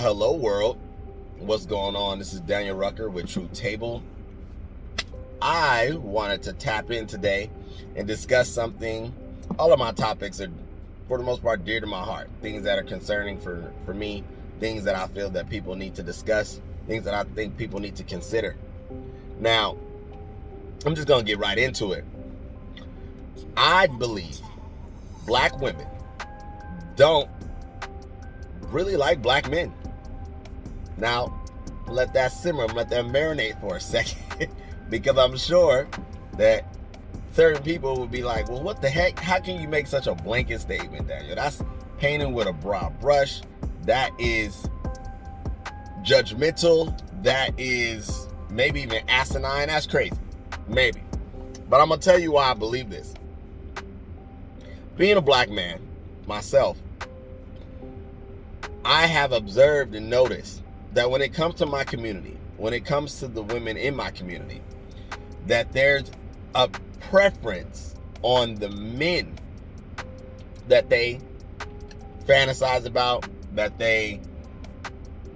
Hello world, what's going on? This is Daniel Rucker with Truth Table. I wanted to tap in today and discuss something. All of my topics are, for the most part, dear to my heart. Things that are concerning for me, things that I feel that people need to discuss, things that I think people need to consider. Now, I'm just going to get right into it. I believe black women don't really like black men. Now, let that simmer, let that marinate for a second, because I'm sure that certain people will be like, well, what the heck? How can you make such a blanket statement, Daniel? That's painting with a broad brush. That is judgmental. That is maybe even asinine. That's crazy. Maybe. But I'm going to tell you why I believe this. Being a black man myself, I have observed and noticed that when it comes to my community, when it comes to the women in my community, that there's a preference on the men that they fantasize about, that they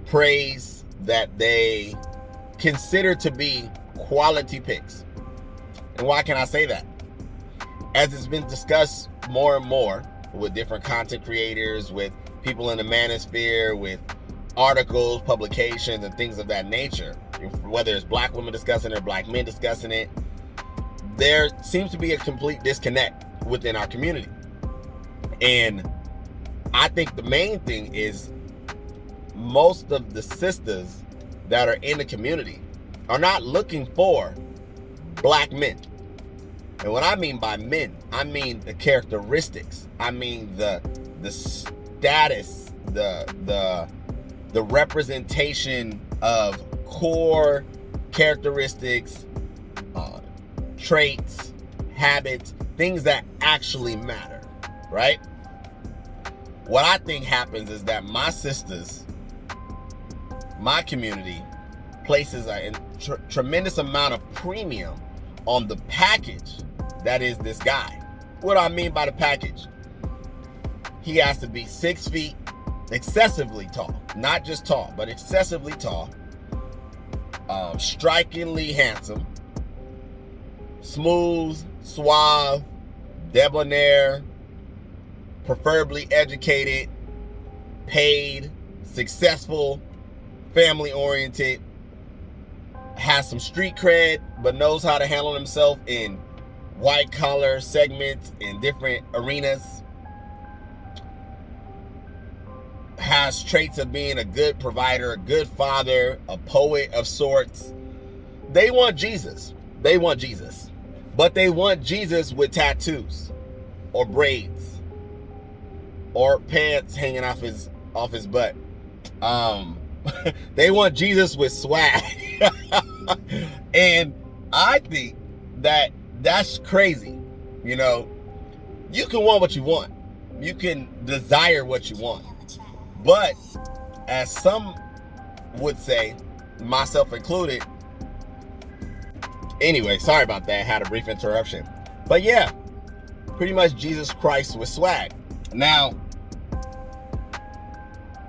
praise, that they consider to be quality picks. And why can I say that? As it's been discussed more and more with different content creators, with people in the manosphere, with articles, publications, and things of that nature, whether it's black women discussing it or black men discussing it, there seems to be a complete disconnect within our community. And I think the main thing is most of the sisters that are in the community are not looking for black men. And what I mean by men, I mean the characteristics. I mean the status, the representation of core characteristics, traits, habits, things that actually matter, right? What I think happens is that my sisters, my community, places a tremendous amount of premium on the package that is this guy. What do I mean by the package? He has to be 6 feet, excessively tall, not just tall, but excessively tall, strikingly handsome, smooth, suave, debonair, preferably educated, paid, successful, family-oriented, has some street cred, but knows how to handle himself in white-collar segments in different arenas, has traits of being a good provider, a good father, a poet of sorts. They want Jesus. They want Jesus. But they want Jesus with tattoos or braids or pants hanging off his butt. They want Jesus with swag. And I think that that's crazy. You know, you can want what you want. You can desire what you want. But as some would say, myself included, anyway, sorry about that. I had a brief interruption. But yeah, pretty much Jesus Christ with swag. Now,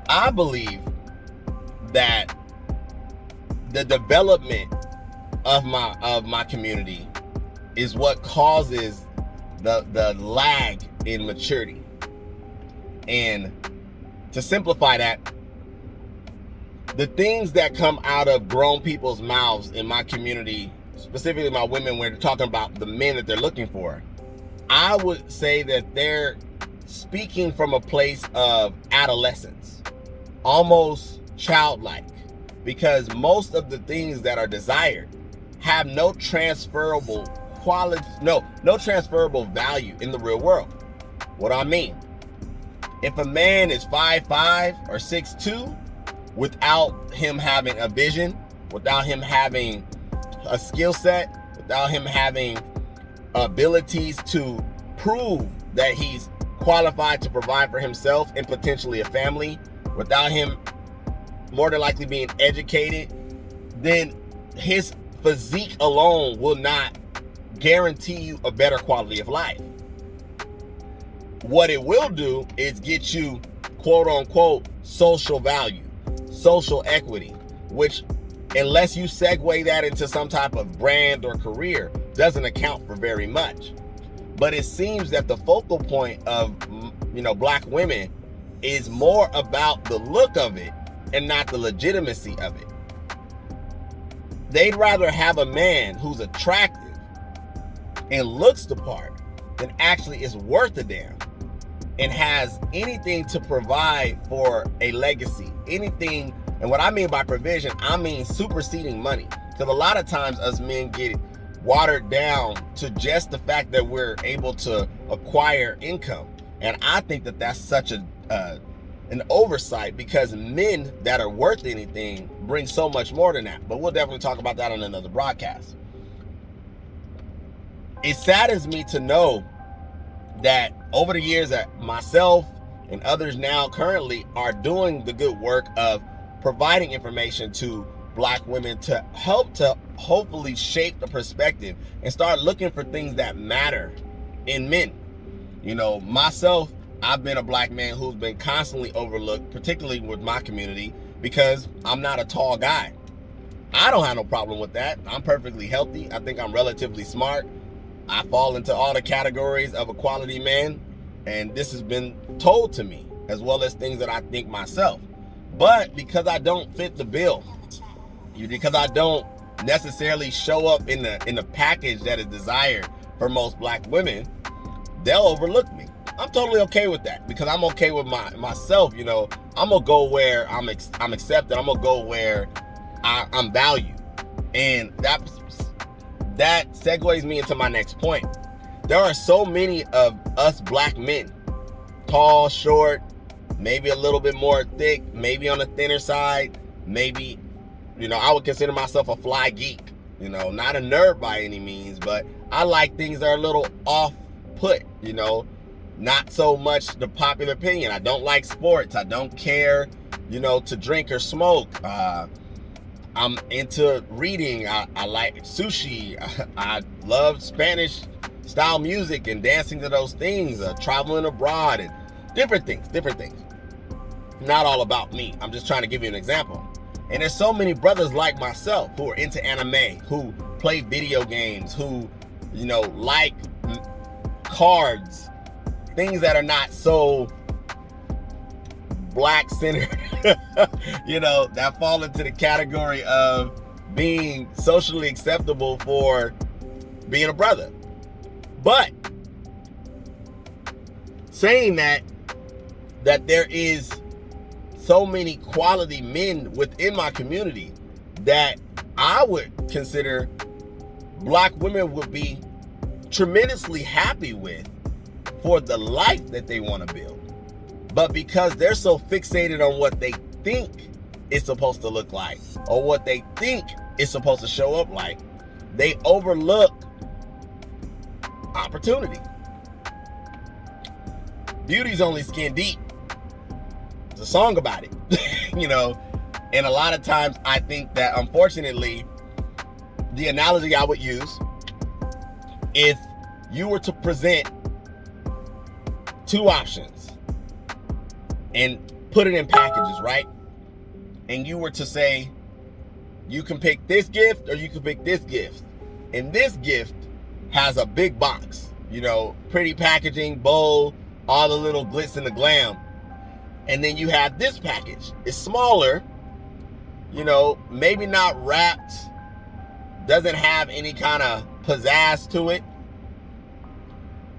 I believe that the development of my community is what causes the lag in maturity. And to simplify that, the things that come out of grown people's mouths in my community, specifically my women, when they're talking about the men that they're looking for, I would say that they're speaking from a place of adolescence, almost childlike, because most of the things that are desired have no transferable quality, no transferable value in the real world. What do I mean? If a man is 5'5" or 6'2", without him having a vision, without him having a skill set, without him having abilities to prove that he's qualified to provide for himself and potentially a family, without him more than likely being educated, then his physique alone will not guarantee you a better quality of life. What it will do is get you, quote unquote, social value, social equity, which, unless you segue that into some type of brand or career, doesn't account for very much. But it seems that the focal point of, black women is more about the look of it and not the legitimacy of it. They'd rather have a man who's attractive and looks the part than actually is worth a damn and has anything to provide for a legacy. Anything, and what I mean by provision, I mean superseding money. Because a lot of times us men get watered down to just the fact that we're able to acquire income. And I think that that's such an oversight, because men that are worth anything bring so much more than that. But we'll definitely talk about that on another broadcast. It saddens me to know that over the years that myself and others now currently are doing the good work of providing information to black women to help to hopefully shape the perspective and start looking for things that matter in men. Myself, I've been a black man who's been constantly overlooked, particularly with my community, because I'm not a tall guy. I don't have no problem with that. I'm perfectly healthy. I think I'm relatively smart. I fall into all the categories of a quality man, and this has been told to me, as well as things that I think myself. But because I don't fit the bill, because I don't necessarily show up in the package that is desired for most black women, they'll overlook me. I'm totally okay with that, because I'm okay with myself. I'm gonna go where I'm accepted. I'm gonna go where I'm valued, and that segues me into my next point. There are so many of us black men, tall, short, maybe a little bit more thick, maybe on the thinner side, maybe, I would consider myself a fly geek, not a nerd by any means, but I like things that are a little off put, not so much the popular opinion. I don't like sports. I don't care, to drink or smoke. I'm into reading. I like sushi. I love Spanish style music and dancing to those things, traveling abroad and different things. Not all about me. I'm just trying to give you an example. And there's so many brothers like myself who are into anime, who play video games, who, like cards, things that are not so black centered, that fall into the category of being socially acceptable for being a brother. But saying that there is so many quality men within my community that I would consider black women would be tremendously happy with for the life that they want to build. But because they're so fixated on what they think it's supposed to look like, or what they think it's supposed to show up like, they overlook opportunity. Beauty's only skin deep. There's a song about it, and a lot of times I think that, unfortunately, the analogy I would use, if you were to present two options and put it in packages, right? And you were to say, you can pick this gift or you can pick this gift. And this gift has a big box, pretty packaging, bowl, all the little glitz and the glam. And then you have this package. It's smaller, maybe not wrapped, doesn't have any kind of pizzazz to it.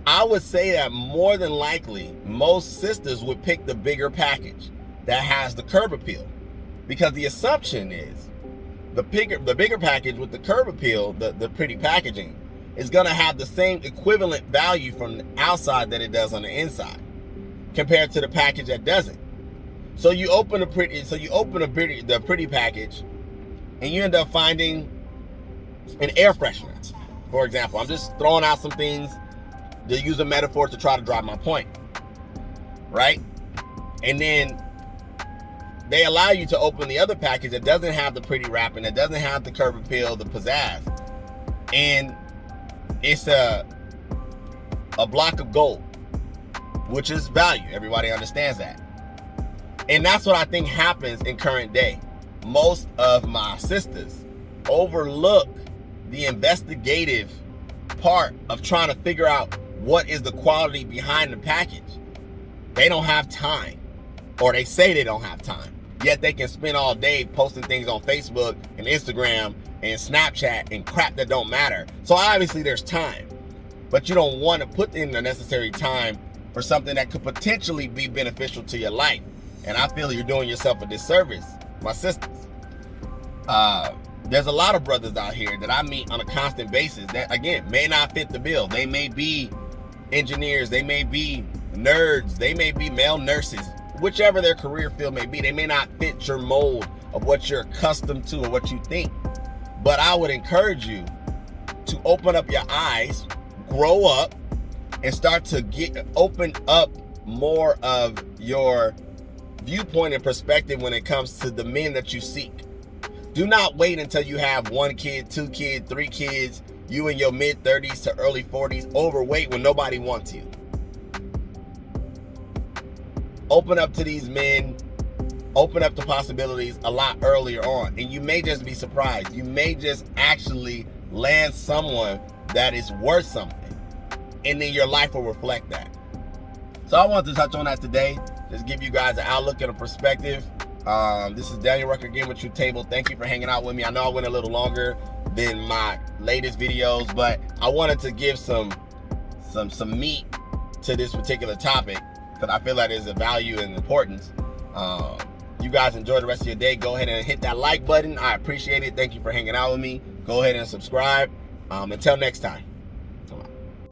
I would say that more than likely, most sisters would pick the bigger package that has the curb appeal. Because the assumption is the bigger package with the curb appeal, the pretty packaging, is going to have the same equivalent value from the outside that it does on the inside, compared to the package that doesn't. So you open the pretty package, and you end up finding an air freshener, for example. I'm just throwing out some things to use a metaphor to try to drive my point, right? And then they allow you to open the other package that doesn't have the pretty wrapping, that doesn't have the curb appeal, the pizzazz, and it's a block of gold, which is value. Everybody understands that. And that's what I think happens in current day. Most of my sisters overlook the investigative part of trying to figure out what is the quality behind the package. They don't have time, or they say they don't have time. Yet they can spend all day posting things on Facebook and Instagram and Snapchat and crap that don't matter. So obviously there's time, but you don't want to put in the necessary time for something that could potentially be beneficial to your life. And I feel you're doing yourself a disservice, my sisters. There's a lot of brothers out here that I meet on a constant basis that, again, may not fit the bill. They may be engineers, they may be nerds, they may be male nurses, whichever their career field may be. They may not fit your mold of what you're accustomed to or what you think. But I would encourage you to open up your eyes, grow up, and start to open up more of your viewpoint and perspective when it comes to the men that you seek. Do not wait until you have 1 kid, 2 kids, 3 kids, you in your mid-30s to early 40s, overweight when nobody wants you. Open up to these men, open up the possibilities a lot earlier on, and you may just be surprised. You may just actually land someone that is worth something, and then your life will reflect that. So I wanted to touch on that today, just give you guys an outlook and a perspective. This is Daniel Rucker again with Truth Table. Thank you for hanging out with me. I know I went a little longer than my latest videos, but I wanted to give some meat to this particular topic because I feel that is a value and importance. You guys enjoy the rest of your day. Go ahead and hit that like button. I appreciate it. Thank you for hanging out with me. Go ahead and subscribe. Until next time.